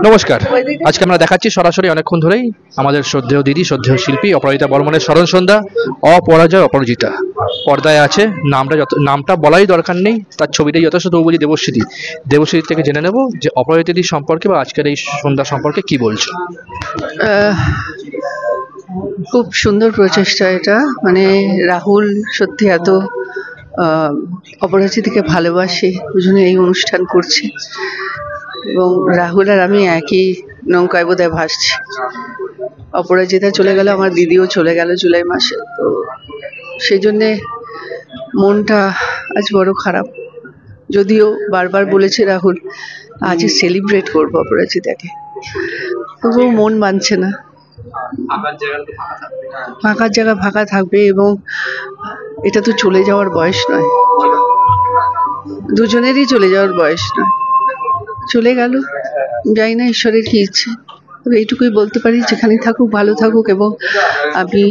নমস্কার। আজকে আমরা দেখাচ্ছি সরাসরি অনেকক্ষণ ধরেই আমাদের শ্রদ্ধেয় দিদি, শ্রদ্ধেয় শিল্পী অপরাজিতা বর্মনের স্মরণ সন্ধ্যা অপরাজয় অপরাজিতা। পর্দায় আছে, নামটা বলাই দরকার নেই, তার ছবিটাই যথেষ্ট। তবু বলছি দেবশ্রী দেবশ্রী থেকে জেনে নেব যে অপরাজিতা দিদির সম্পর্কে বা আজকের এই সন্ধ্যা সম্পর্কে কি বলছো। খুব সুন্দর প্রচেষ্টা এটা, মানে রাহুল সত্যি এত অপরাজিতাকে ভালোবাসে, ওই জন্য এই অনুষ্ঠান করছে। এবং রাহুল আর আমি একই নৌকায় বোধহয় ভাসছি। অপরাজিতা চলে গেল, আমার দিদিও চলে গেল জুলাই মাসে, তো সেই জন্যে মনটা আজ বড় খারাপ। যদিও বারবার বলেছে রাহুল আজ সেলিব্রেট করবো অপরাজিতাকে, তবুও মন মানছে না। ফাঁকার জায়গা ফাঁকা থাকবে, এবং এটা তো চলে যাওয়ার বয়স নয়, দুজনেরই চলে যাওয়ার বয়স নয়। চলে গেল, জানি না ঈশ্বরের কি ইচ্ছে। তবে এইটুকুই বলতে পারি, যেখানে থাকুক ভালো থাকুক। এবং আমি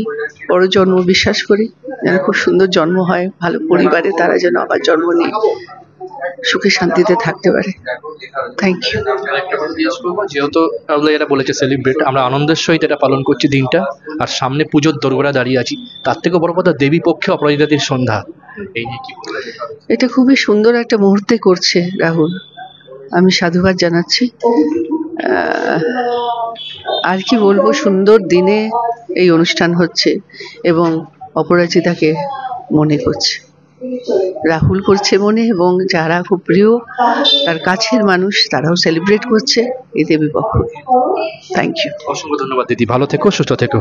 বড় জন্ম বিশ্বাস করি, যেন খুব সুন্দর জন্ম হয়, ভালো পরিবারে তারা যেন আবার জন্ম নিয়ে সুখে শান্তিতে থাকতে পারে। Thank you. যেহেতু এরা বলেছে সেলিব্রেট, আমরা আনন্দের সহিত এটা পালন করছি দিনটা, আর সামনে পুজোর দোরগোড়া দাঁড়িয়ে আছি। তার থেকে বড় কথা দেবী পক্ষে অপরাজিতাদের সন্ধ্যা, এই নিয়ে কি এটা খুবই সুন্দর একটা মুহূর্তে করছে রাহুল, আমি সাধুবাদ জানাচ্ছি। আর কি বলবো, সুন্দর দিনে এই অনুষ্ঠান হচ্ছে এবং অপরাজিতাকে মনে করছে, রাহুল করছে মনে, এবং যারা খুব প্রিয় তার কাছের মানুষ তারাও সেলিব্রেট করছে এই দেবী পক্ষকে। Thank you. অসংখ্য ধন্যবাদ দিদি, ভালো থেকো, সুস্থ থেকো।